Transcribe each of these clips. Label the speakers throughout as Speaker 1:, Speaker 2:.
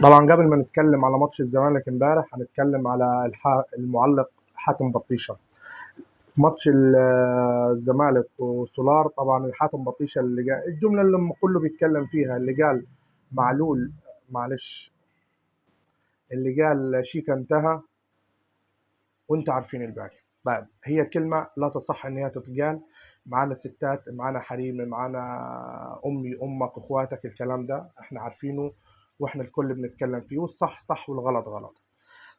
Speaker 1: طبعا قبل ما نتكلم على ماتش الزمالك امبارح هنتكلم على المعلق حاتم بطيشه. ماتش الزمالك وسولار. طبعا حاتم بطيشه اللي قال الجمله اللي كله بيتكلم فيها، اللي قال معلول، معلش، اللي قال شيكا انتهى وانتوا عارفين الباقي. طيب هي كلمه لا تصح ان هي تتقال. معانا ستات، معانا حريم، معانا امي، امك، اخواتك، الكلام ده احنا عارفينه واحنا الكل بنتكلم فيه، والصح صح والغلط غلط.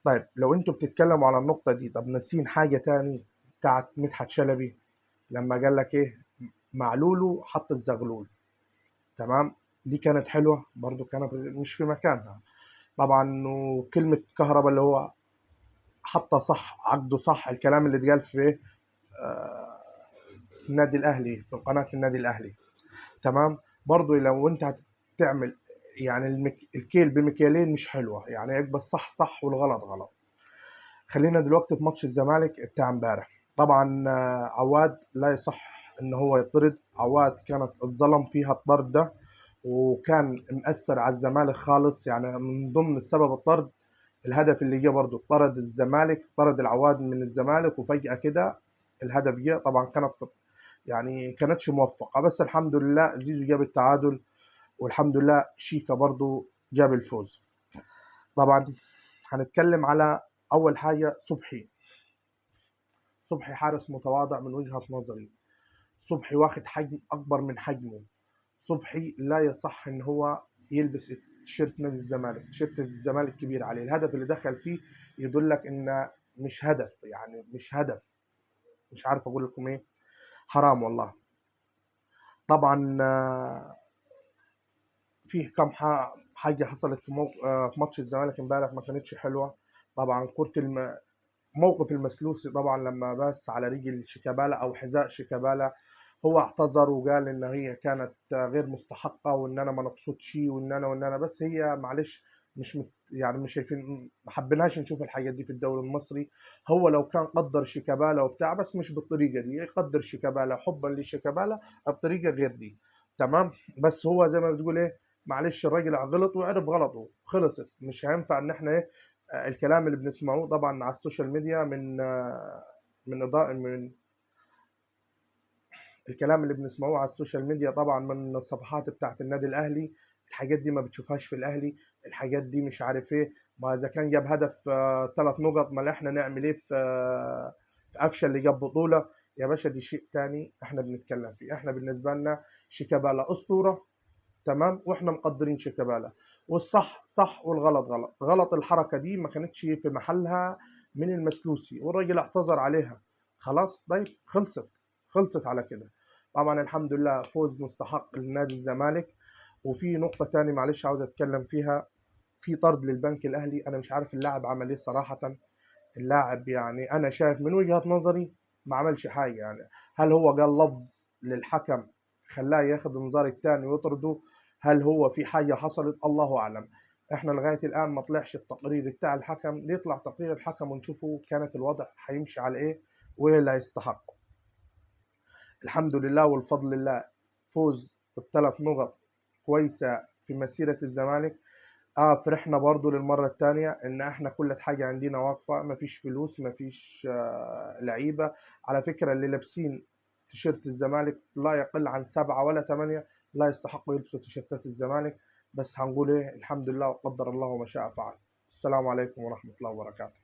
Speaker 1: طيب لو انتوا بتتكلموا على النقطة دي، طب ناسين حاجة تاني بتاعت مدحت شلبي لما قال لك ايه؟ معلولو حط الزغلول. تمام، دي كانت حلوة برضو، كانت مش في مكانها طبعا. وكلمة كهربا اللي هو حطها صح، عقده صح، الكلام اللي اتقال في النادي الاهلي، في قناة النادي الاهلي. تمام، برضو لو انت هتعمل يعني الكيل بمكيالين مش حلوة، يعني يبقى الصح صح والغلط غلط. خلينا دلوقتي في ماتش الزمالك بتاع امبارح. طبعا عواد لا يصح ان هو يطرد. عواد كانت الظلم فيها الطرد ده، وكان مأثر على الزمالك خالص. يعني من ضمن السبب الطرد الهدف اللي جه برضه، طرد الزمالك، طرد العواد من الزمالك، وفجأة كده الهدف جه. طبعا كانت يعني كانتش موفقة، بس الحمد لله زيزو جاب التعادل، والحمد لله شيكا برضه جاب الفوز. طبعا هنتكلم على اول حاجة صبحي. صبحي حارس متواضع من وجهة نظري. صبحي واخد حجم أكبر من حجمه. صبحي لا يصح إن هو يلبس تيشيرت نادي الزمالك. تيشيرت الزمالك كبير عليه، الهدف اللي دخل فيه يدلك إن مش هدف، يعني مش هدف، مش عارف أقول لكم إيه، حرام والله. طبعا فيه كم حاجة حصلت في في ماتش الزمالك امبارح ما كانتش حلوة. طبعا كرة موقف المسلوسي طبعا لما بس على رجل شيكابالا او حذاء شيكابالا، هو اعتذر وقال ان هي كانت غير مستحقه، وان انا ما نقصدش، وان انا بس هي معلش مش يعني مش شايفين، ما حبيناش نشوف الحاجات دي في الدوري المصري. هو لو كان قدر شيكابالا وبتاع، بس مش بالطريقه دي، يقدر شيكابالا حبا لشيكابالا بطريقه غير دي. تمام، بس هو زي ما بتقول ايه، معلش الراجل غلط وعرف غلطه، خلصت. مش هينفع ان احنا ايه، الكلام اللي بنسمعوه طبعا على السوشيال ميديا من إضاءة من الكلام اللي بنسمعوه على السوشيال ميديا طبعا من الصفحات بتاعت النادي الاهلي. الحاجات دي ما بتشوفهاش في الاهلي. الحاجات دي مش عارف ايه، ما اذا كان جاب هدف 3 نقط، ما احنا نعمل ايه في في قفشه اللي جاب بطوله؟ يا باشا دي شيء تاني احنا بنتكلم فيه. احنا بالنسبه لنا شيكابالا اسطوره، تمام، واحنا مقدرين شيكابالا، والصح صح والغلط غلط غلط. الحركه دي ما كانتش في محلها من المسلوسي، والراجل اعتذر عليها خلاص. طيب خلصت، خلصت على كده. طبعا الحمد لله فوز مستحق لنادي الزمالك. وفي نقطه تاني معلش عاوز اتكلم فيها، في طرد للبنك الاهلي. انا مش عارف اللاعب عمل ايه صراحه. اللاعب يعني انا شايف من وجهه نظري ما عملش حاجه. يعني هل هو قال لفظ للحكم خلاه ياخد انذار التاني ويطرده؟ هل هو في حاجه حصلت؟ الله اعلم. احنا لغايه الان ما طلعش التقرير بتاع الحكم، يطلع تقرير الحكم ونشوفه كانت الوضع هيمشي على ايه وايه اللي هيستحق. الحمد لله والفضل لله، فوز ب3 نقط كويسه في مسيره الزمالك. فرحنا برضو للمرة التانية ان احنا كل حاجة عندنا واقفة، مفيش فلوس، مفيش لعيبة. على فكرة اللي لابسين تيشيرت الزمالك لا يقل عن 7 ولا 8 لا يستحقوا يلبسوا تيشيرتات الزمالك. بس هنقول ايه، الحمد لله وقدر الله ما شاء فعل. السلام عليكم ورحمة الله وبركاته.